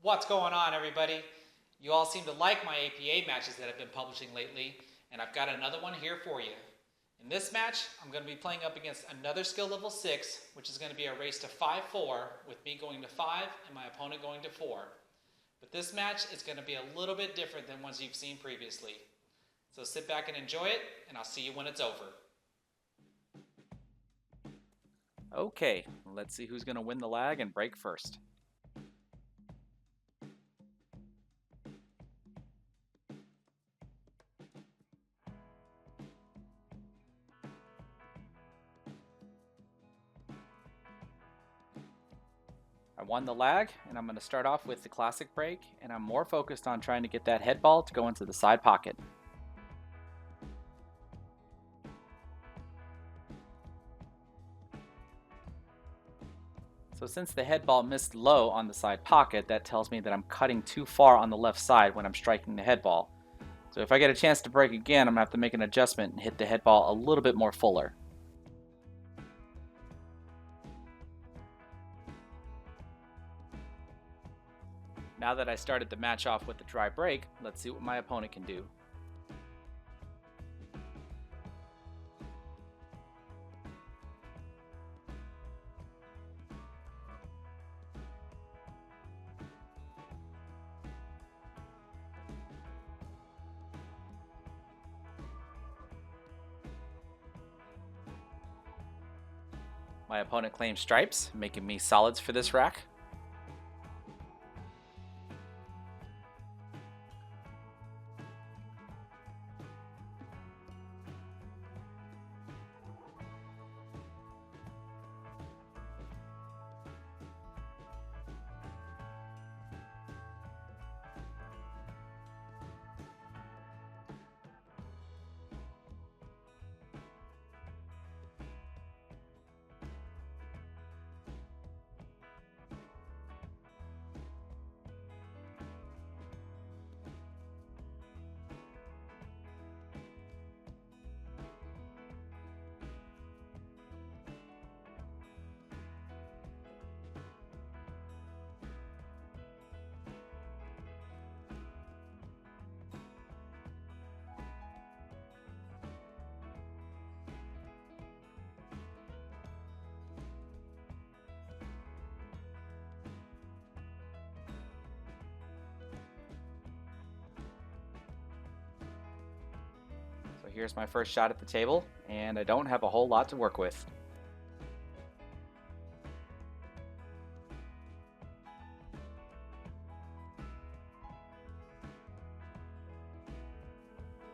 What's going on, everybody? You all seem to like my APA matches that I've been publishing lately, and I've got another one here for you. In this match, I'm going to be playing up against another skill level 6, which is going to be a race to 5-4, with me going to 5 and my opponent going to 4. But this match is going to be a little bit different than ones you've seen previously. So sit back and enjoy it, and I'll see you when it's over. Okay, let's see who's going to win the lag and break first. I won the lag, and I'm going to start off with the classic break, and I'm more focused on trying to get that head ball to go into the side pocket. So since the head ball missed low on the side pocket, that tells me that I'm cutting too far on the left side when I'm striking the head ball. So if I get a chance to break again, I'm going to have to make an adjustment and hit the head ball a little bit more fuller. Now that I started the match off with the dry break, let's see what my opponent can do. My opponent claims stripes, making me solids for this rack. So here's my first shot at the table, and I don't have a whole lot to work with.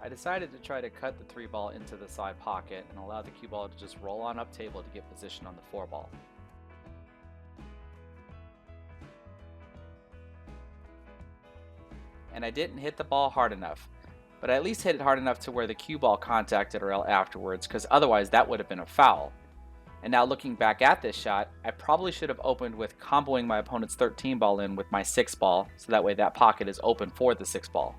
I decided to try to cut the 3 ball into the side pocket and allow the cue ball to just roll on up table to get position on the 4 ball. And I didn't hit the ball hard enough, but I at least hit it hard enough to where the cue ball contacted a rail afterwards, because otherwise that would have been a foul. And now looking back at this shot, I probably should have opened with comboing my opponent's 13 ball in with my 6 ball, so that way that pocket is open for the 6 ball.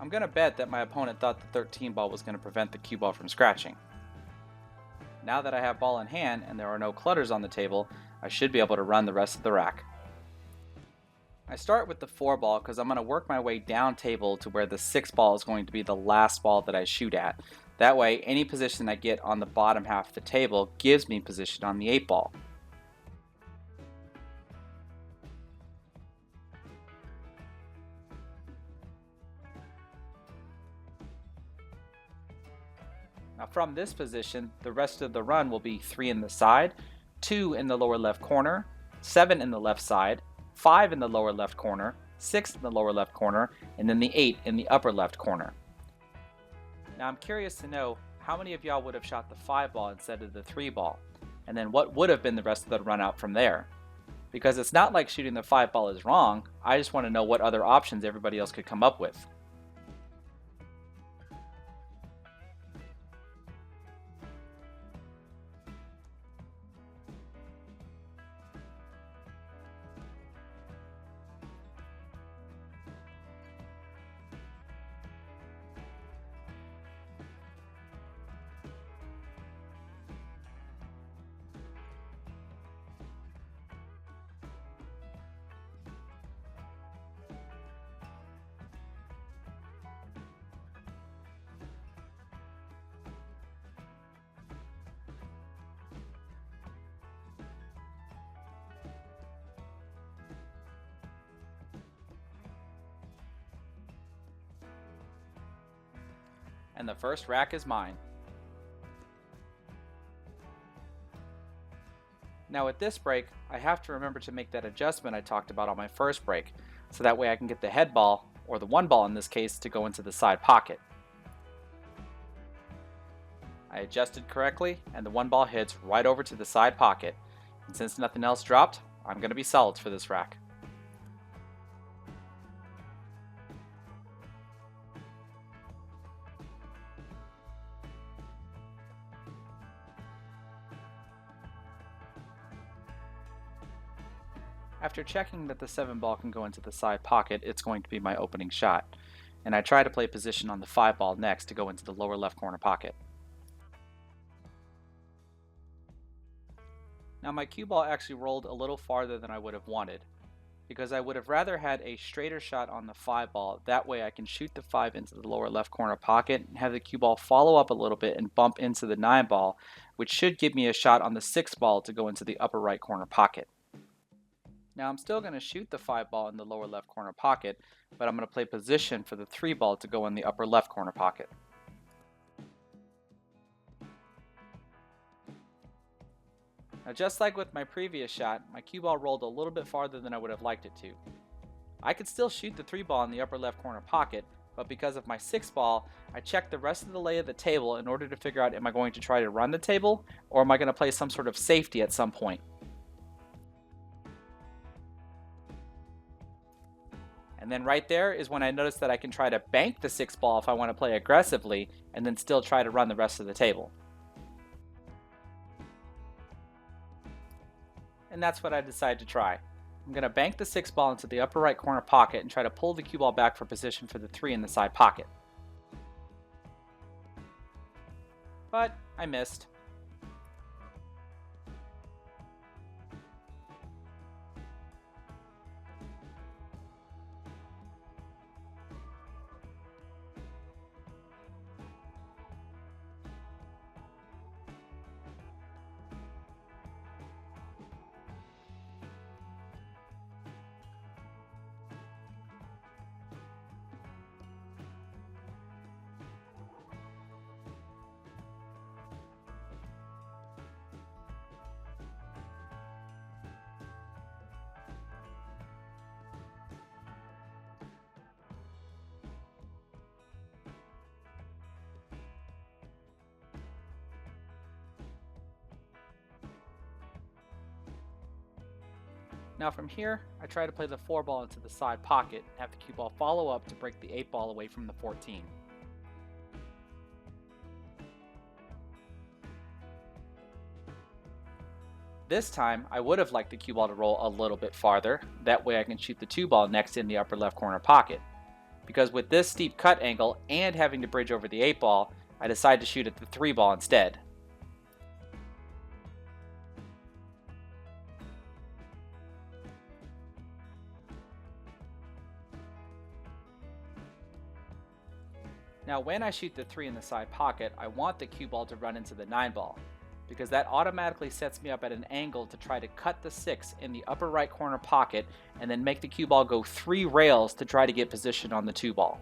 I'm going to bet that my opponent thought the 13 ball was going to prevent the cue ball from scratching. Now that I have ball in hand and there are no clutters on the table, I should be able to run the rest of the rack. I start with the 4 ball because I'm going to work my way down table to where the 6 ball is going to be the last ball that I shoot at. That way, any position I get on the bottom half of the table gives me position on the 8 ball. Now from this position, the rest of the run will be 3 in the side, 2 in the lower left corner, 7 in the left side, 5 in the lower left corner, 6 in the lower left corner, and then the 8 in the upper left corner. Now I'm curious to know how many of y'all would have shot the 5 ball instead of the 3 ball, and then what would have been the rest of the run out from there. Because it's not like shooting the 5 ball is wrong, I just want to know what other options everybody else could come up with. And the first rack is mine. Now with this break, I have to remember to make that adjustment I talked about on my first break, so that way I can get the head ball, or the one ball in this case, to go into the side pocket. I adjusted correctly, and the one ball hits right over to the side pocket. And since nothing else dropped, I'm going to be solids for this rack. After checking that the 7 ball can go into the side pocket, it's going to be my opening shot. And I try to play position on the 5 ball next to go into the lower left corner pocket. Now my cue ball actually rolled a little farther than I would have wanted, because I would have rather had a straighter shot on the 5 ball. That way I can shoot the 5 into the lower left corner pocket and have the cue ball follow up a little bit and bump into the 9 ball, which should give me a shot on the 6 ball to go into the upper right corner pocket. Now I'm still going to shoot the 5 ball in the lower left corner pocket, but I'm going to play position for the 3 ball to go in the upper left corner pocket. Now just like with my previous shot, my cue ball rolled a little bit farther than I would have liked it to. I could still shoot the 3 ball in the upper left corner pocket, but because of my 6 ball, I checked the rest of the lay of the table in order to figure out, am I going to try to run the table, or am I going to play some sort of safety at some point? And then right there is when I noticed that I can try to bank the 6 ball if I want to play aggressively, and then still try to run the rest of the table. And that's what I decided to try. I'm going to bank the 6 ball into the upper right corner pocket and try to pull the cue ball back for position for the 3 in the side pocket. But I missed. Now from here, I try to play the 4 ball into the side pocket and have the cue ball follow up to break the 8 ball away from the 14. This time, I would have liked the cue ball to roll a little bit farther, that way I can shoot the 2 ball next in the upper left corner pocket. Because with this steep cut angle and having to bridge over the 8 ball, I decided to shoot at the 3 ball instead. Now when I shoot the 3 in the side pocket, I want the cue ball to run into the 9 ball, because that automatically sets me up at an angle to try to cut the 6 in the upper right corner pocket and then make the cue ball go 3 rails to try to get position on the 2 ball.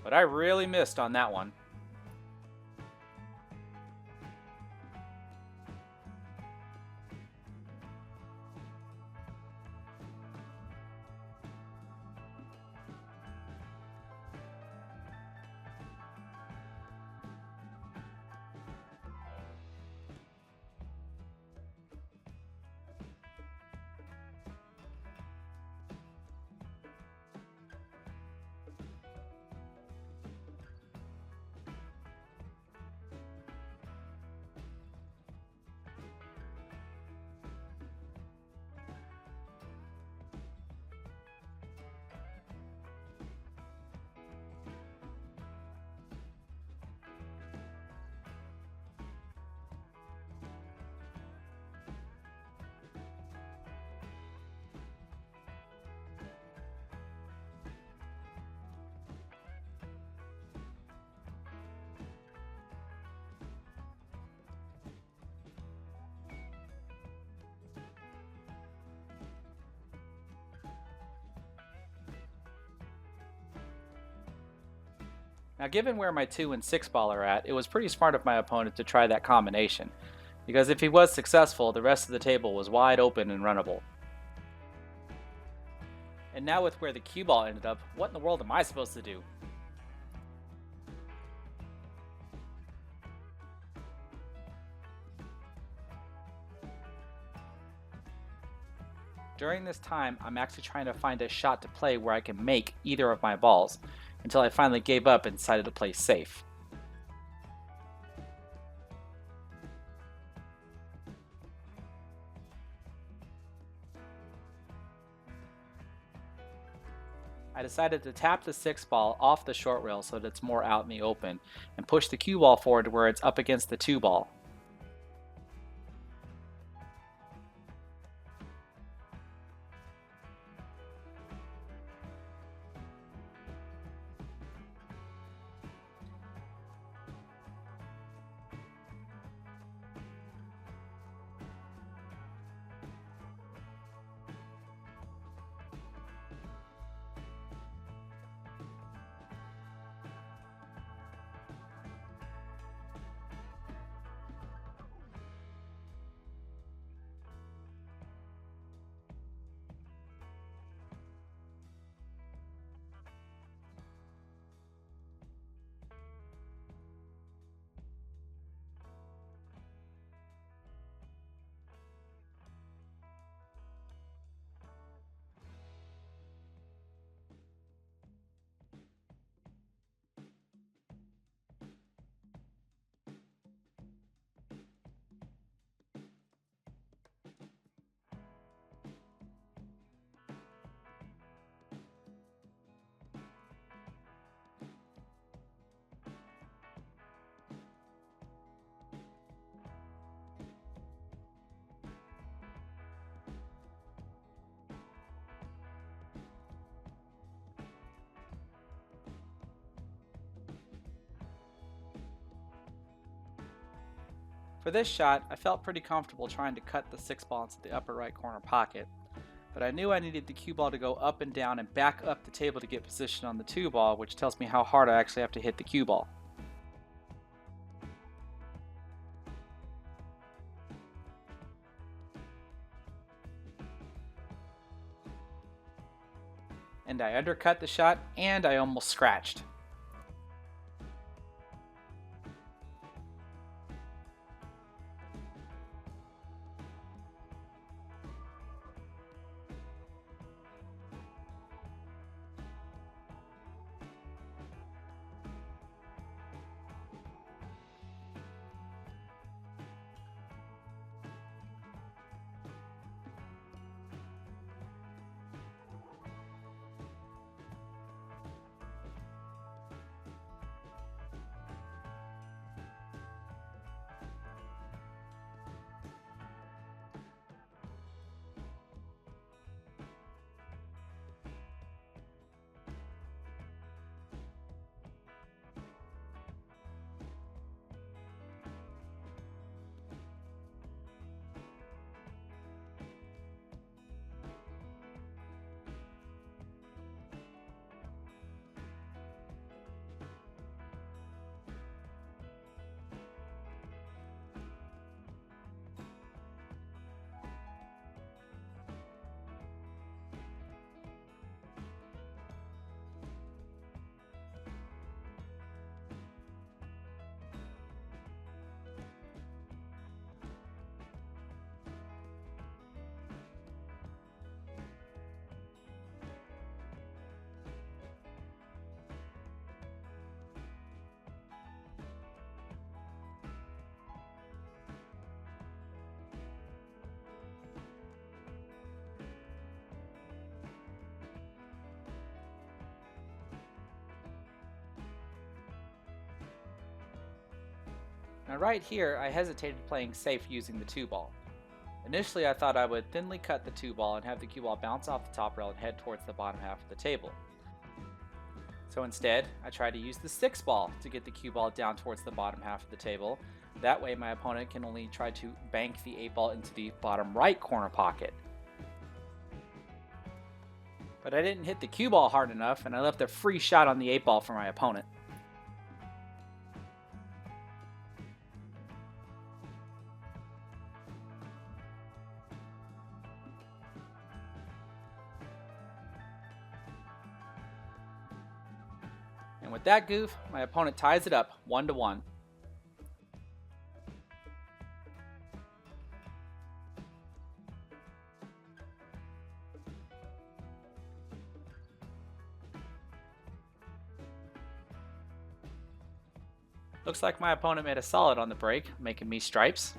But I really missed on that one. Now, given where my 2 and 6 ball are at, it was pretty smart of my opponent to try that combination, because if he was successful, the rest of the table was wide open and runnable. And now with where the cue ball ended up, what in the world am I supposed to do? During this time, I'm actually trying to find a shot to play where I can make either of my balls, until I finally gave up and decided to play safe. I decided to tap the 6 ball off the short rail so that it's more out in the open, and push the cue ball forward to where it's up against the 2 ball. For this shot, I felt pretty comfortable trying to cut the 6 ball into the upper right corner pocket, but I knew I needed the cue ball to go up and down and back up the table to get position on the 2 ball, which tells me how hard I actually have to hit the cue ball. And I undercut the shot, and I almost scratched. Now right here, I hesitated playing safe using the 2 ball. Initially I thought I would thinly cut the 2 ball and have the cue ball bounce off the top rail and head towards the bottom half of the table. So instead, I tried to use the 6 ball to get the cue ball down towards the bottom half of the table. That way my opponent can only try to bank the 8 ball into the bottom right corner pocket. But I didn't hit the cue ball hard enough, and I left a free shot on the 8 ball for my opponent. And with that goof, my opponent ties it up 1-1. Looks like my opponent made a solid on the break, making me stripes.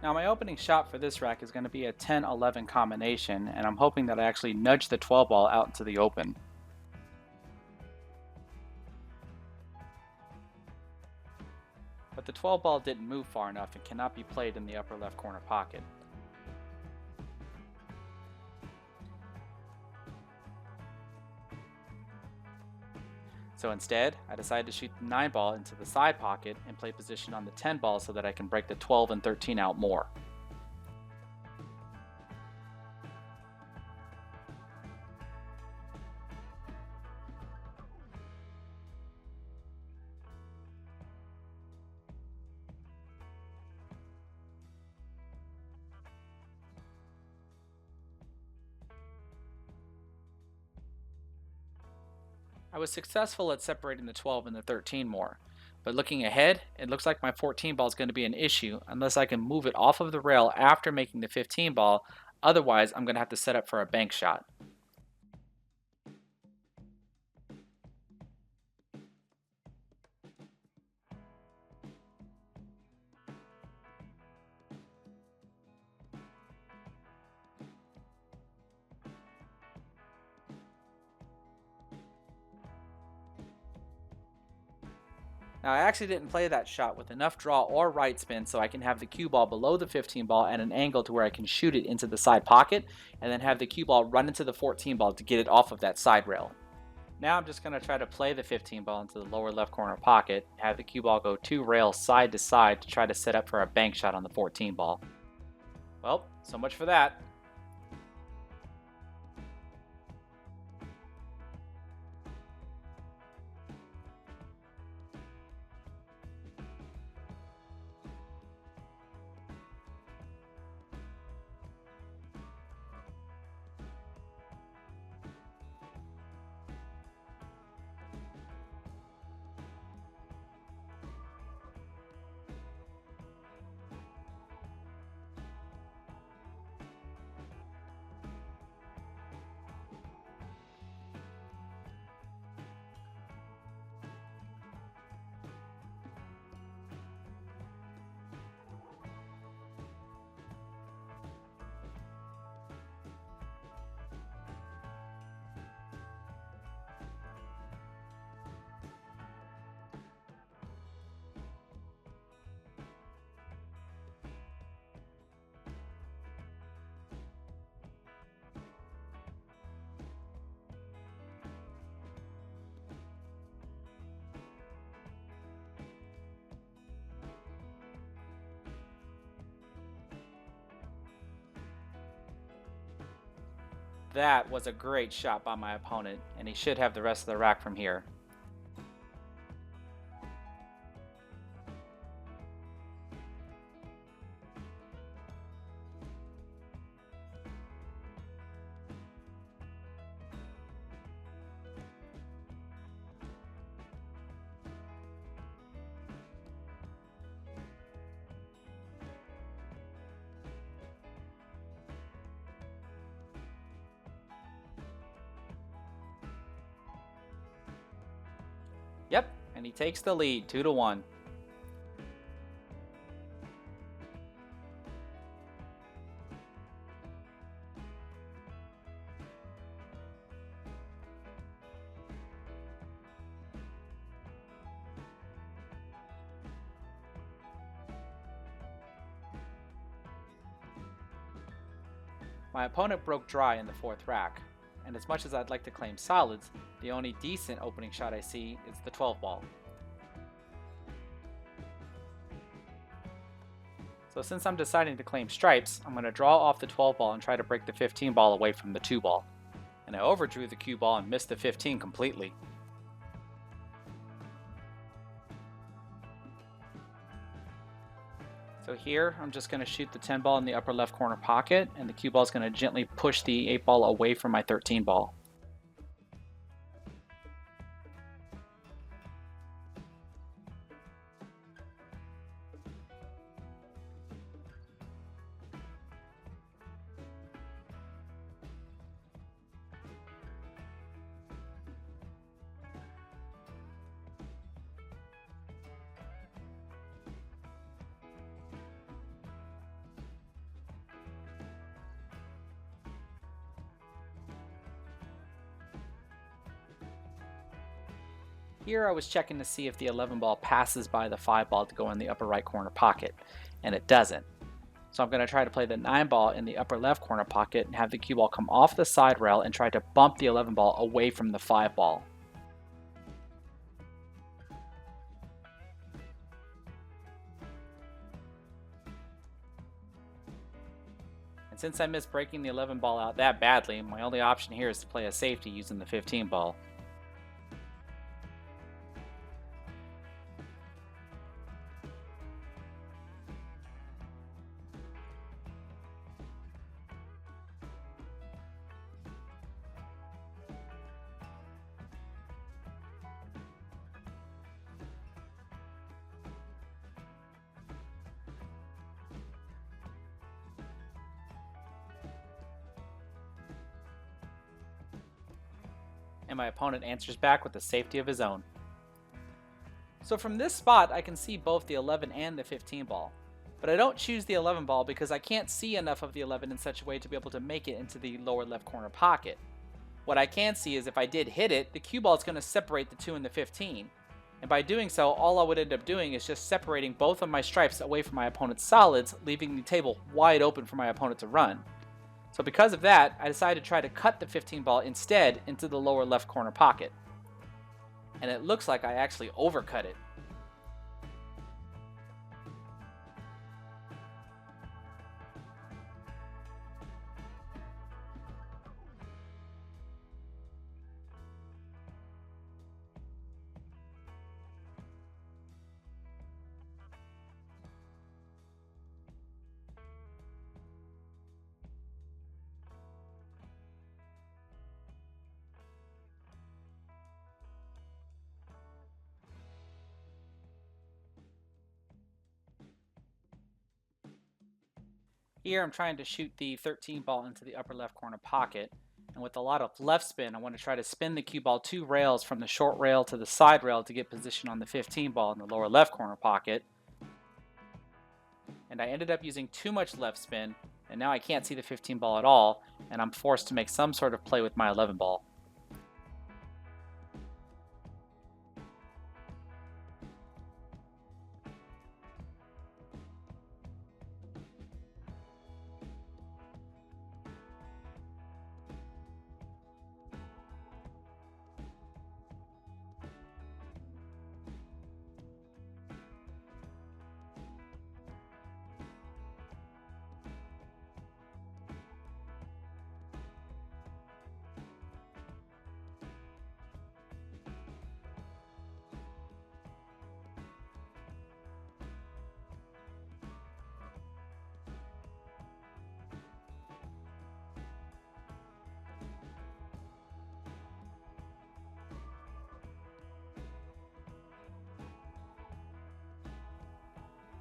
Now my opening shot for this rack is going to be a 10-11 combination, and I'm hoping that I actually nudge the 12 ball out into the open. But the 12 ball didn't move far enough and cannot be played in the upper left corner pocket. So instead, I decided to shoot the 9 ball into the side pocket and play position on the 10 ball so that I can break the 12 and 13 out more. I was successful at separating the 12 and the 13 more, but looking ahead, it looks like my 14 ball is going to be an issue unless I can move it off of the rail after making the 15 ball, otherwise I'm going to have to set up for a bank shot. Now I actually didn't play that shot with enough draw or right spin so I can have the cue ball below the 15 ball at an angle to where I can shoot it into the side pocket and then have the cue ball run into the 14 ball to get it off of that side rail. Now I'm just going to try to play the 15 ball into the lower left corner pocket, have the cue ball go 2 rails side to side to try to set up for a bank shot on the 14 ball. Well, so much for that. That was a great shot by my opponent, and he should have the rest of the rack from here. and he takes the lead 2-1. My opponent broke dry in the 4th rack, and as much as I'd like to claim solids, the only decent opening shot I see is the 12 ball. So since I'm deciding to claim stripes, I'm going to draw off the 12 ball and try to break the 15 ball away from the 2 ball. And I overdrew the cue ball and missed the 15 completely. So here, I'm just going to shoot the 10 ball in the upper left corner pocket, and the cue ball is going to gently push the 8 ball away from my 13 ball. Here I was checking to see if the 11 ball passes by the 5 ball to go in the upper right corner pocket, and it doesn't. So I'm going to try to play the 9 ball in the upper left corner pocket and have the cue ball come off the side rail and try to bump the 11 ball away from the 5 ball. And since I missed breaking the 11 ball out that badly, my only option here is to play a safety using the 15 ball. And my opponent answers back with a safety of his own. So from this spot I can see both the 11 and the 15 ball, but I don't choose the 11 ball because I can't see enough of the 11 in such a way to be able to make it into the lower left corner pocket. What I can see is if I did hit it, the cue ball is going to separate the 2 and the 15, and by doing so all I would end up doing is just separating both of my stripes away from my opponent's solids, leaving the table wide open for my opponent to run. So because of that, I decided to try to cut the 15 ball instead into the lower left corner pocket. And it looks like I actually overcut it. Here I'm trying to shoot the 13 ball into the upper left corner pocket, and with a lot of left spin I want to try to spin the cue ball 2 rails from the short rail to the side rail to get position on the 15 ball in the lower left corner pocket. And I ended up using too much left spin, and now I can't see the 15 ball at all, and I'm forced to make some sort of play with my 11 ball.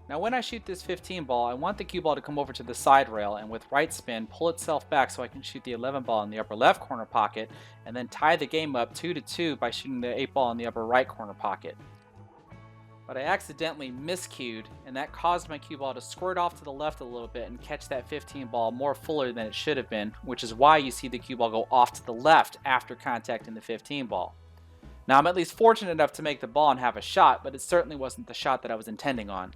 Now when I shoot this 15 ball, I want the cue ball to come over to the side rail and with right spin pull itself back so I can shoot the 11 ball in the upper left corner pocket and then tie the game up 2-2 by shooting the 8 ball in the upper right corner pocket. But I accidentally miscued, and that caused my cue ball to squirt off to the left a little bit and catch that 15 ball more fuller than it should have been, which is why you see the cue ball go off to the left after contacting the 15 ball. Now I'm at least fortunate enough to make the ball and have a shot, but it certainly wasn't the shot that I was intending on.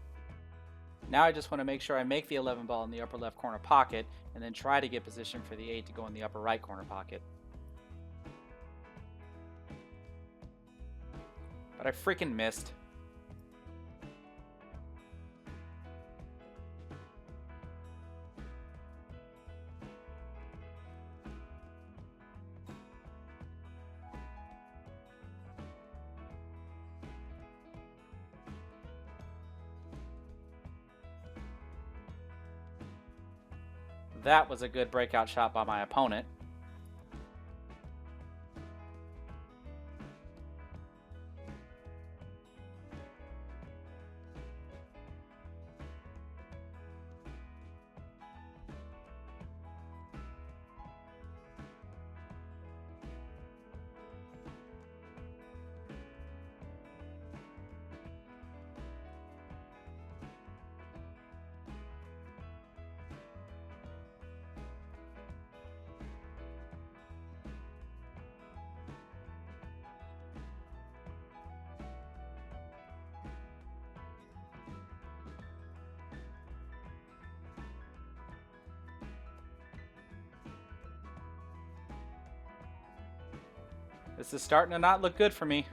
Now I just want to make sure I make the 11 ball in the upper left corner pocket, and then try to get position for the 8 to go in the upper right corner pocket. But I freaking missed. That was a good breakout shot by my opponent. This is starting to not look good for me.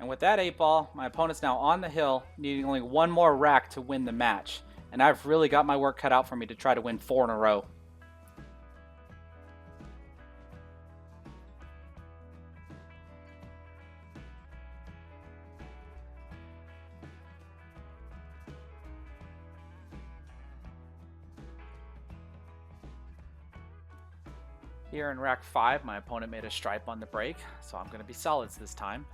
And with that 8 ball, my opponent's now on the hill, needing only one more rack to win the match. And I've really got my work cut out for me to try to win 4 in a row. Here in rack 5, my opponent made a stripe on the break, so I'm going to be solids this time.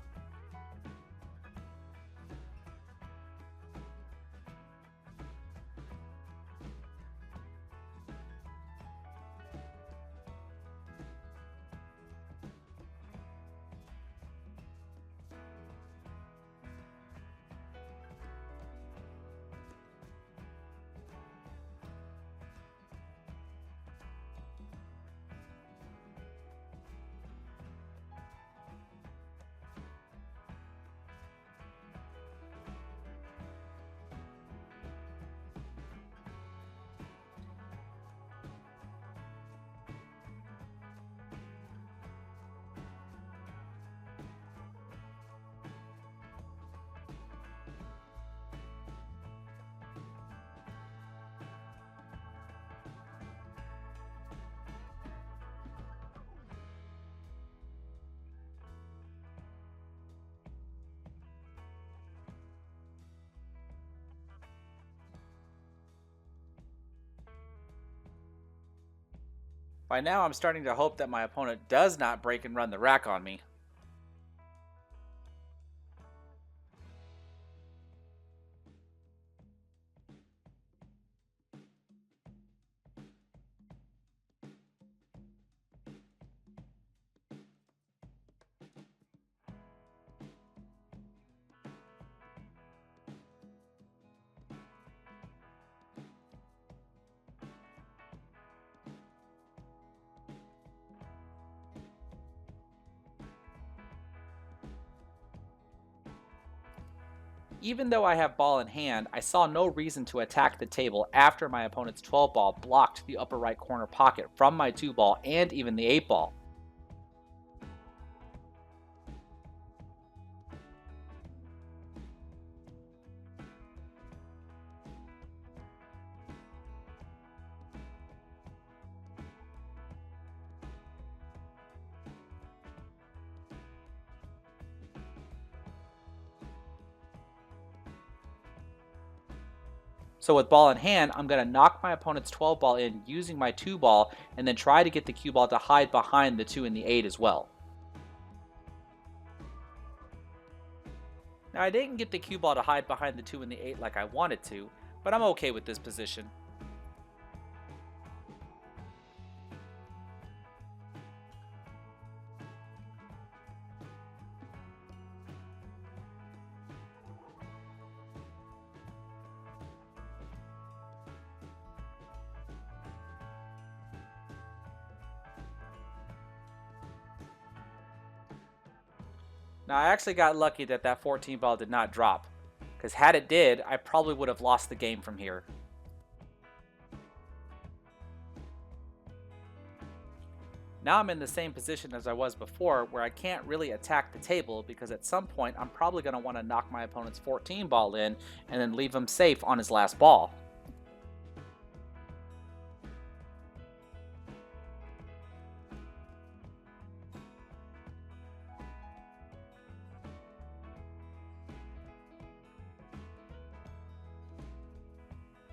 By now, I'm starting to hope that my opponent does not break and run the rack on me. Even though I have ball in hand, I saw no reason to attack the table after my opponent's 12 ball blocked the upper right corner pocket from my 2 ball and even the 8 ball. So with ball in hand, I'm going to knock my opponent's 12 ball in using my 2 ball and then try to get the cue ball to hide behind the 2 and the 8 as well. Now I didn't get the cue ball to hide behind the 2 and the 8 like I wanted to, but I'm okay with this position. Now I actually got lucky that that 14 ball did not drop, because had it did, I probably would have lost the game from here. Now I'm in the same position as I was before, where I can't really attack the table because at some point I'm probably going to want to knock my opponent's 14 ball in and then leave him safe on his last ball.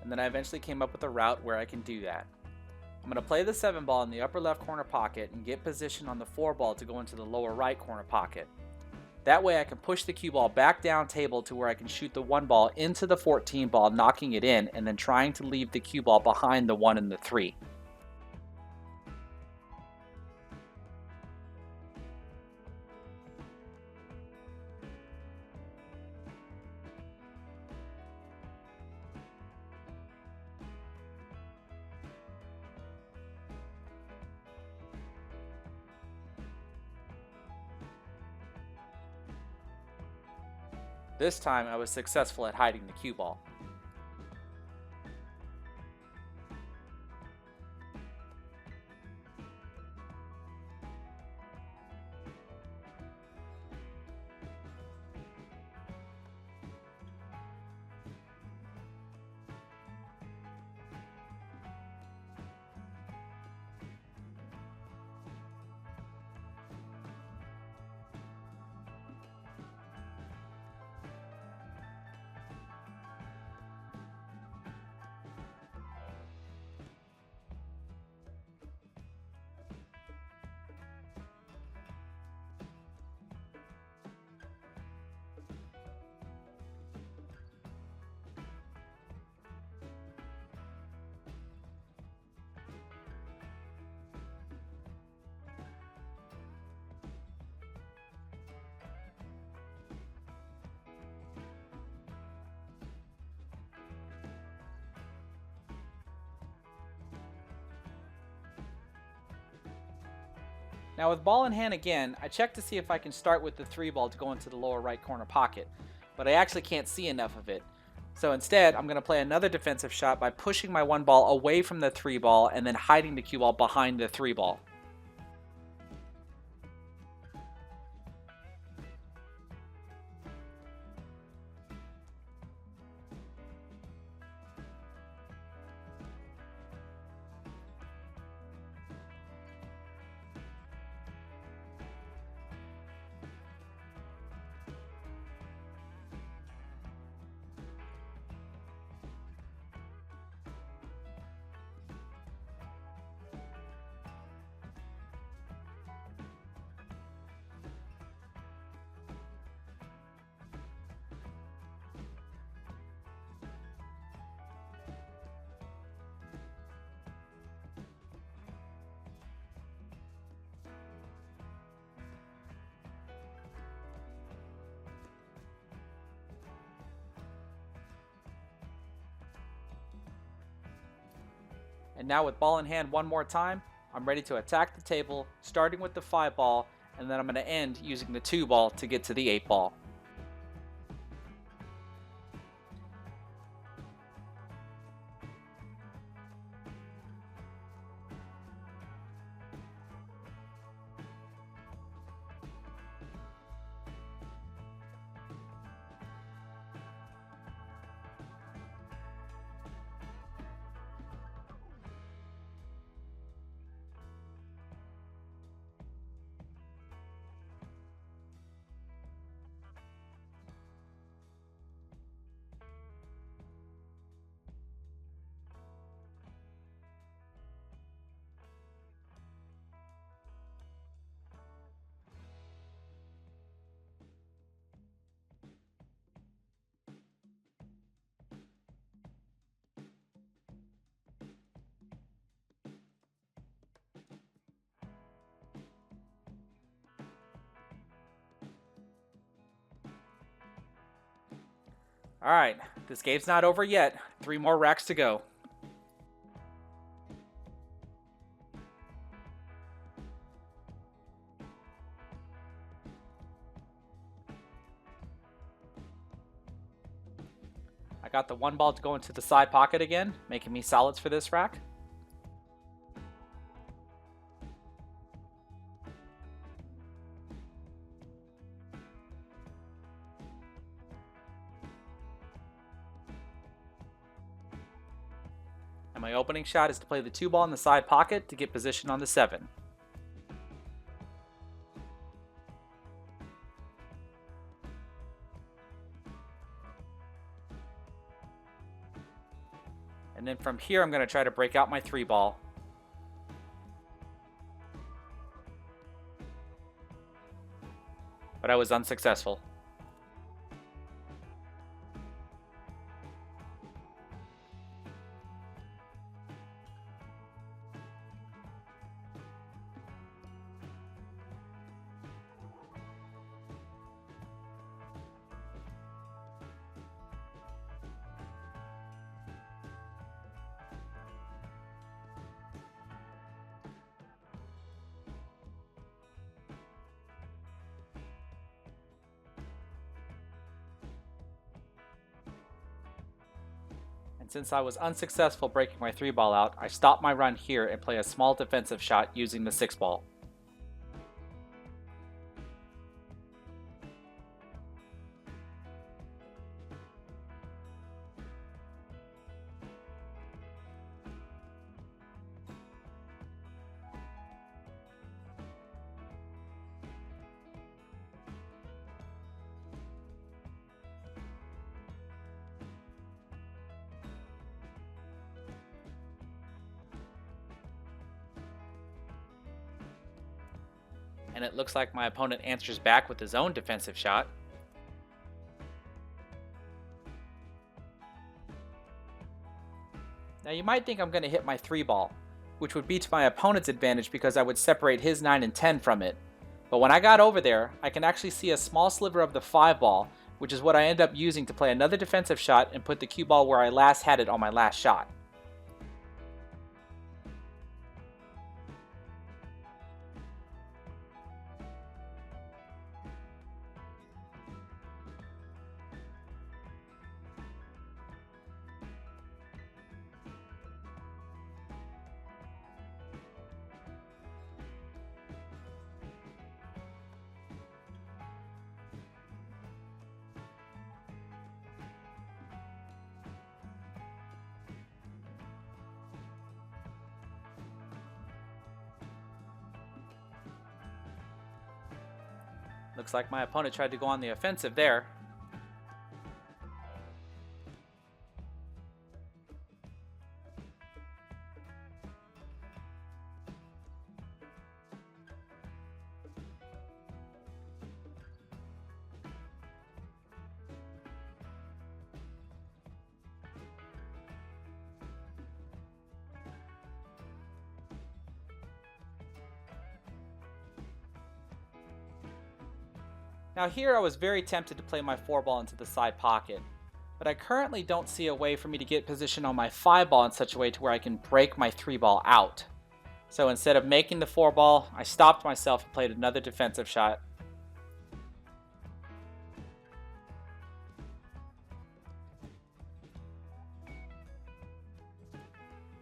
And then I eventually came up with a route where I can do that. I'm going to play the 7 ball in the upper left corner pocket and get position on the 4 ball to go into the lower right corner pocket. That way I can push the cue ball back down table to where I can shoot the 1 ball into the 14 ball, knocking it in, and then trying to leave the cue ball behind the 1 and the 3. This time I was successful at hiding the cue ball. Now with ball in hand again, I check to see if I can start with the 3 ball to go into the lower right corner pocket, but I actually can't see enough of it. So instead, I'm going to play another defensive shot by pushing my 1 ball away from the 3 ball and then hiding the cue ball behind the 3 ball. And now with ball in hand one more time, I'm ready to attack the table, starting with the 5 ball, and then I'm going to end using the 2 ball to get to the 8 ball. Alright, this game's not over yet. 3 more racks to go. I got the 1 ball to go into the side pocket again, making me solids for this rack. And my opening shot is to play the 2 ball in the side pocket to get position on the 7. And then from here, I'm going to try to break out my 3 ball. But I was unsuccessful. And since I was unsuccessful breaking my 3 ball out, I stopped my run here and play a small defensive shot using the 6 ball. And it looks like my opponent answers back with his own defensive shot. Now you might think I'm going to hit my 3 ball, which would be to my opponent's advantage because I would separate his 9 and 10 from it. But when I got over there, I can actually see a small sliver of the 5 ball, which is what I end up using to play another defensive shot and put the cue ball where I last had it on my last shot. Looks like my opponent tried to go on the offensive there. Now here I was very tempted to play my 4 ball into the side pocket, but I currently don't see a way for me to get position on my 5 ball in such a way to where I can break my 3 ball out. So instead of making the 4 ball, I stopped myself and played another defensive shot.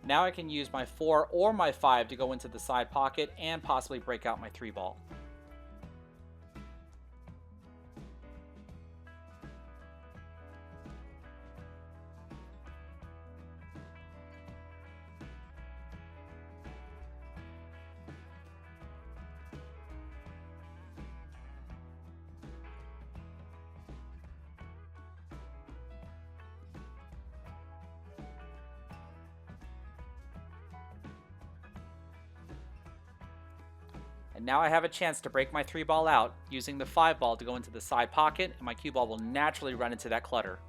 Now I can use my 4 or my 5 to go into the side pocket and possibly break out my 3 ball. And now I have a chance to break my 3 ball out using the 5 ball to go into the side pocket, and my cue ball will naturally run into that clutter.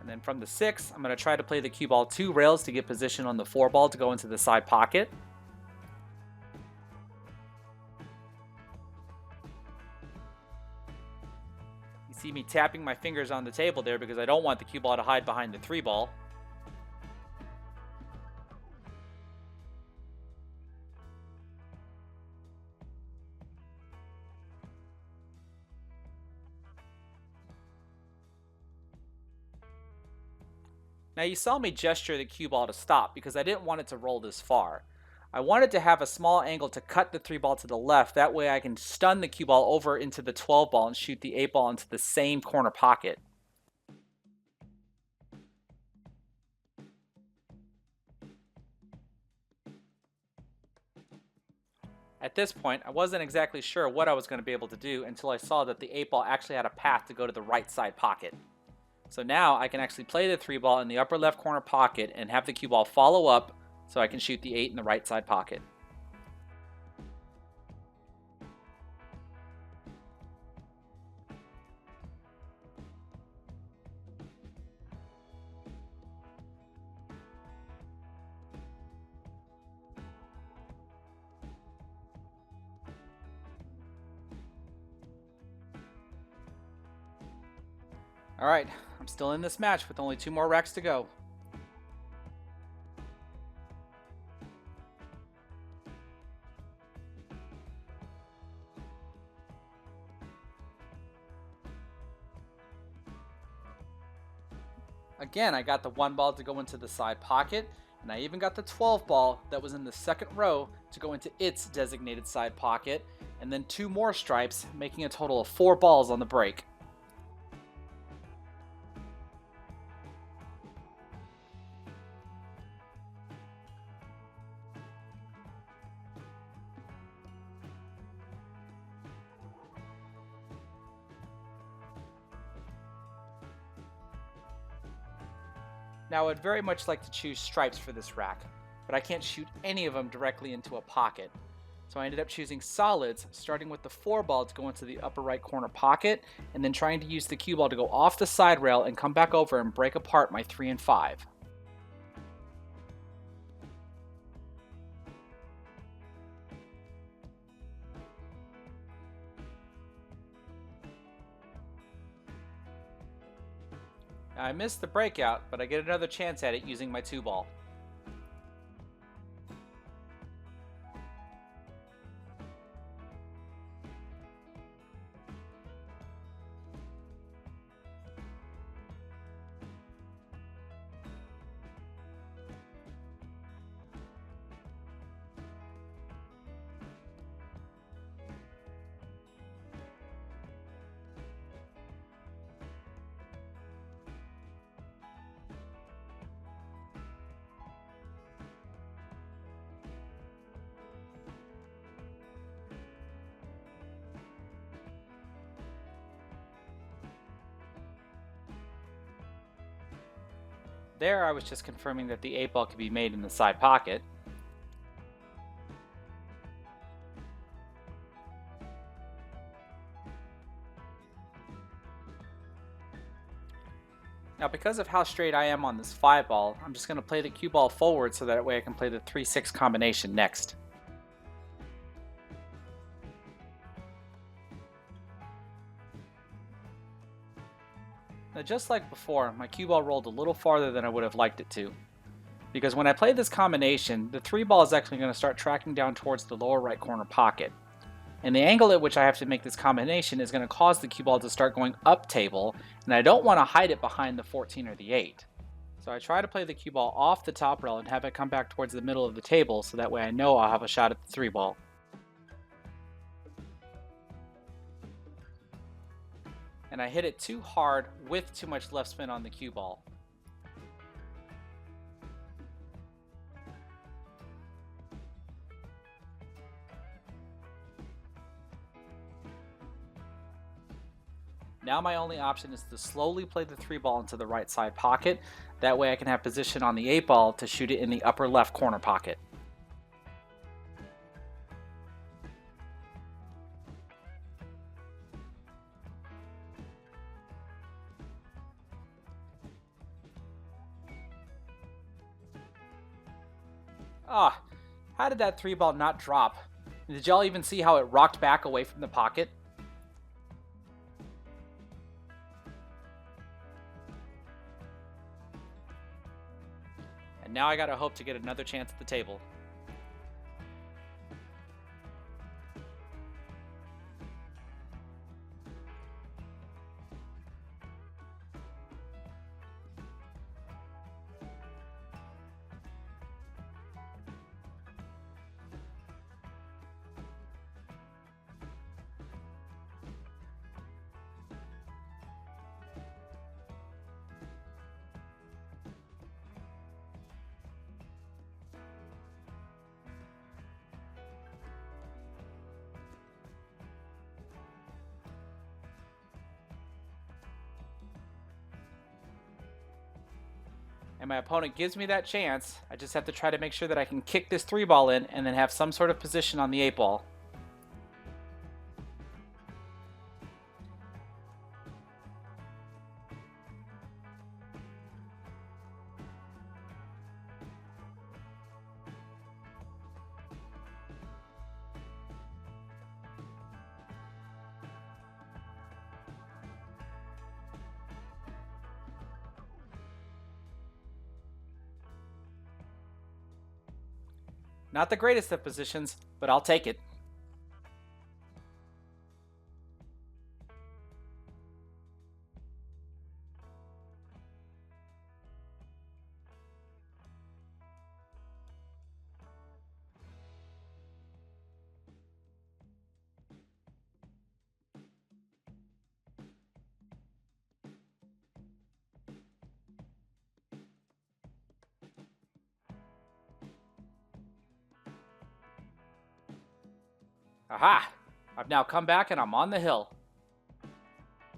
And then from the 6, I'm going to try to play the cue ball 2 rails to get position on the 4 ball to go into the side pocket. You see me tapping my fingers on the table there because I don't want the cue ball to hide behind the 3 ball. Now you saw me gesture the cue ball to stop because I didn't want it to roll this far. I wanted to have a small angle to cut the 3 ball to the left, that way I can stun the cue ball over into the 12 ball and shoot the 8 ball into the same corner pocket. At this point, I wasn't exactly sure what I was going to be able to do until I saw that the 8 ball actually had a path to go to the right side pocket. So now I can actually play the 3 ball in the upper left corner pocket and have the cue ball follow up so I can shoot the 8 in the right side pocket. Alright, I'm still in this match with only 2 more racks to go. Again, I got the 1 ball to go into the side pocket, and I even got the 12 ball that was in the second row to go into its designated side pocket, and then 2 more stripes, making a total of 4 balls on the break. Now I would very much like to choose stripes for this rack, but I can't shoot any of them directly into a pocket. So I ended up choosing solids, starting with the 4 ball to go into the upper right corner pocket, and then trying to use the cue ball to go off the side rail and come back over and break apart my 3 and 5. Now I missed the breakout, but I get another chance at it using my 2 ball. There I was just confirming that the 8 ball could be made in the side pocket. Now because of how straight I am on this 5 ball, I'm just going to play the cue ball forward so that way I can play the 3-6 combination next. Now just like before, my cue ball rolled a little farther than I would have liked it to. Because when I play this combination, the 3 ball is actually going to start tracking down towards the lower right corner pocket. And the angle at which I have to make this combination is going to cause the cue ball to start going up table, and I don't want to hide it behind the 14 or the 8. So I try to play the cue ball off the top rail and have it come back towards the middle of the table so that way I know I'll have a shot at the 3 ball. And I hit it too hard with too much left spin on the cue ball. Now my only option is to slowly play the 3 ball into the right side pocket. That way I can have position on the 8 ball to shoot it in the upper left corner pocket. Ah, how did that 3 ball not drop? Did y'all even see how it rocked back away from the pocket? And now I gotta hope to get another chance at the table. And my opponent gives me that chance. I just have to try to make sure that I can kick this 3 ball in and then have some sort of position on the 8 ball. Not the greatest of positions, but I'll take it. Aha! I've now come back and I'm on the hill.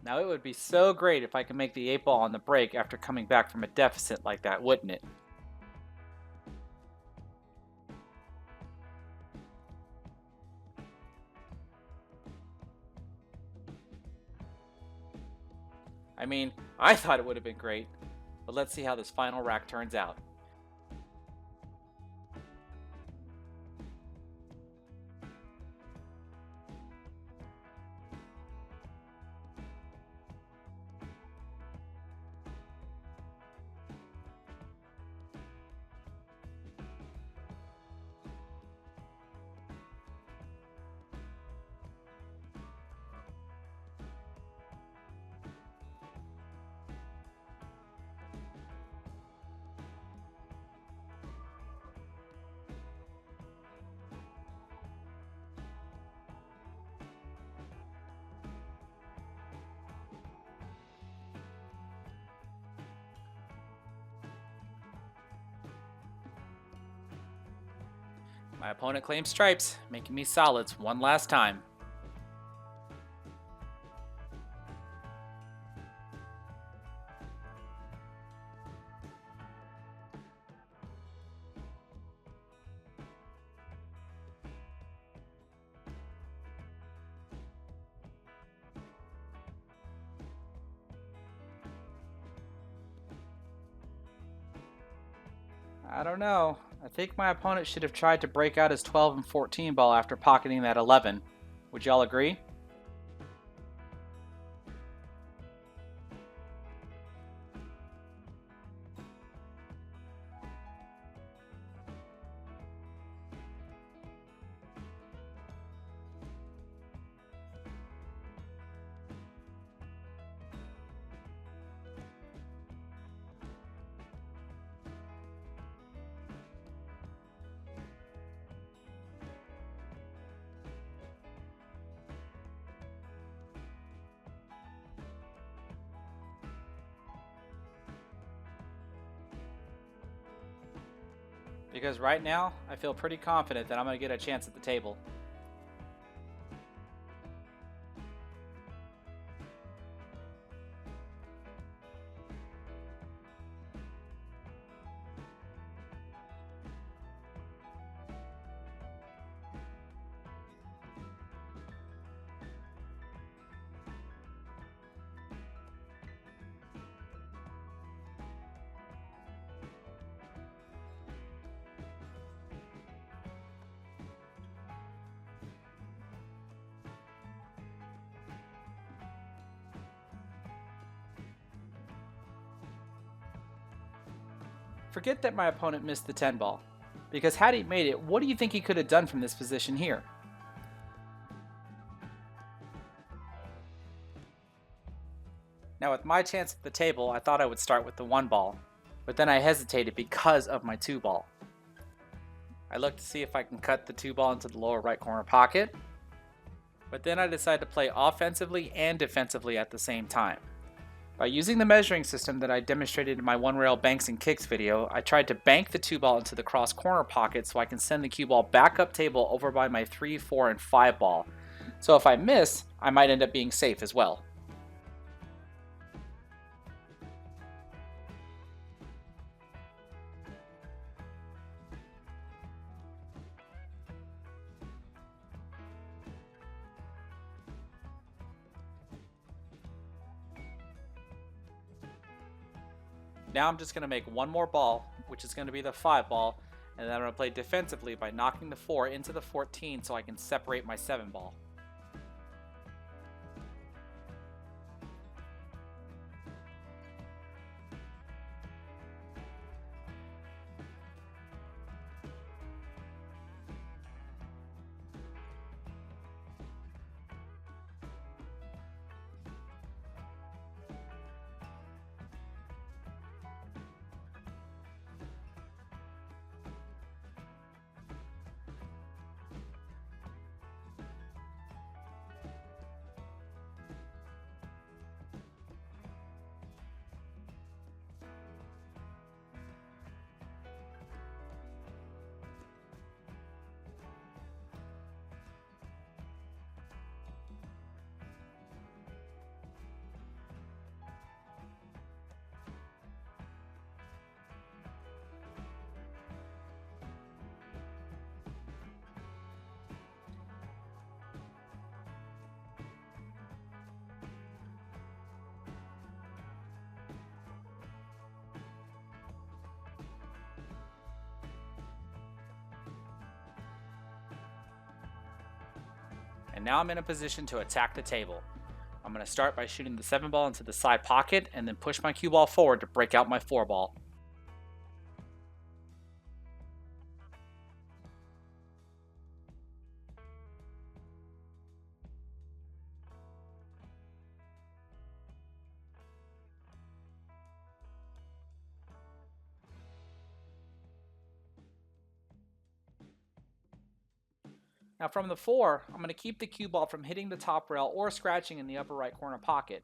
Now it would be so great if I could make the 8 ball on the break after coming back from a deficit like that, wouldn't it? I mean, I thought it would have been great, but let's see how this final rack turns out. My opponent claims stripes, making me solids one last time. I don't know. I think my opponent should have tried to break out his 12 and 14 ball after pocketing that 11. Would y'all agree? Because right now, I feel pretty confident that I'm going to get a chance at the table. Forget that my opponent missed the 10 ball, because had he made it, what do you think he could have done from this position here? Now with my chance at the table, I thought I would start with the 1 ball, but then I hesitated because of my 2 ball. I looked to see if I can cut the 2 ball into the lower right corner pocket, but then I decided to play offensively and defensively at the same time. By using the measuring system that I demonstrated in my one rail banks and kicks video, I tried to bank the 2 ball into the cross corner pocket so I can send the cue ball back up table over by my 3, 4, and 5 ball. So if I miss, I might end up being safe as well. Now I'm just going to make one more ball, which is going to be the 5 ball, and then I'm going to play defensively by knocking the 4 into the 14 so I can separate my 7 ball. And now I'm in a position to attack the table. I'm going to start by shooting the 7 ball into the side pocket and then push my cue ball forward to break out my 4 ball. Now from the 4, I'm going to keep the cue ball from hitting the top rail or scratching in the upper right corner pocket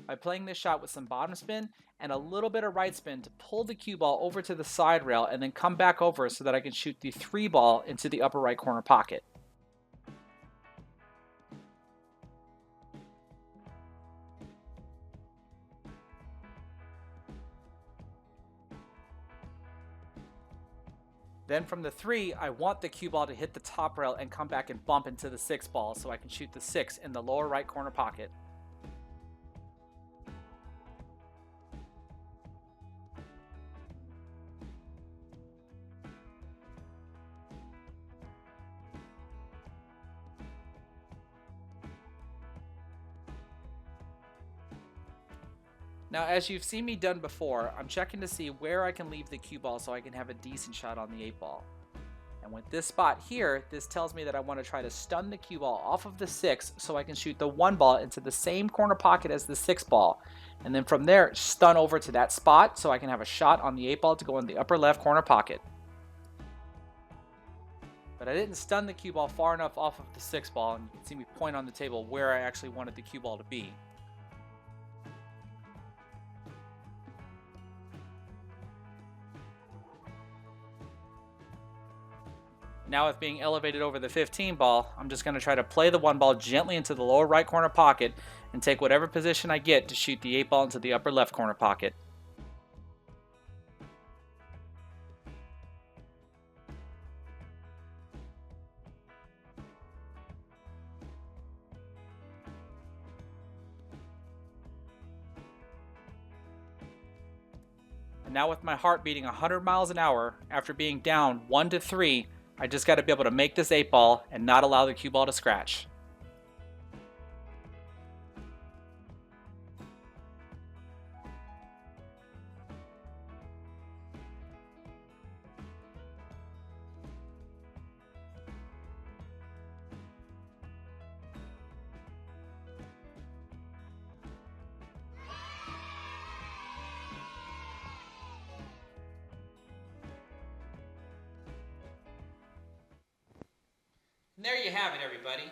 by playing this shot with some bottom spin and a little bit of right spin to pull the cue ball over to the side rail and then come back over so that I can shoot the 3 ball into the upper right corner pocket. Then from the 3, I want the cue ball to hit the top rail and come back and bump into the 6 ball so I can shoot the 6 in the lower right corner pocket. Now, as you've seen me done before, I'm checking to see where I can leave the cue ball so I can have a decent shot on the 8 ball. And with this spot here, this tells me that I want to try to stun the cue ball off of the 6 so I can shoot the 1 ball into the same corner pocket as the 6 ball. And then from there, stun over to that spot so I can have a shot on the 8 ball to go in the upper left corner pocket. But I didn't stun the cue ball far enough off of the 6 ball, and you can see me point on the table where I actually wanted the cue ball to be. Now with being elevated over the 15 ball, I'm just going to try to play the 1 ball gently into the lower right corner pocket and take whatever position I get to shoot the 8 ball into the upper left corner pocket. And now with my heart beating 100 miles an hour, after being down 1-3, I just got to be able to make this 8 ball and not allow the cue ball to scratch. And there you have it, everybody.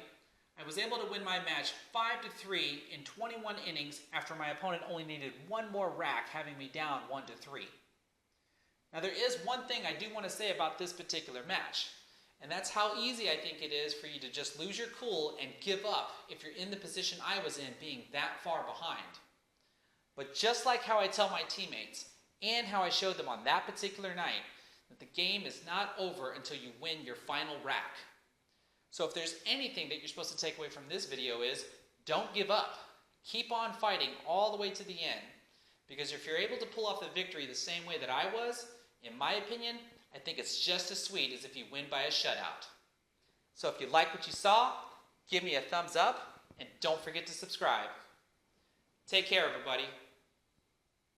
I was able to win my match 5-3 in 21 innings after my opponent only needed one more rack, having me down 1-3. Now there is one thing I do want to say about this particular match, and that's how easy I think it is for you to just lose your cool and give up if you're in the position I was in, being that far behind. But just like how I tell my teammates, and how I showed them on that particular night, that the game is not over until you win your final rack. So if there's anything that you're supposed to take away from this video is, don't give up. Keep on fighting all the way to the end. Because if you're able to pull off the victory the same way that I was, in my opinion, I think it's just as sweet as if you win by a shutout. So if you like what you saw, give me a thumbs up, and don't forget to subscribe. Take care, everybody.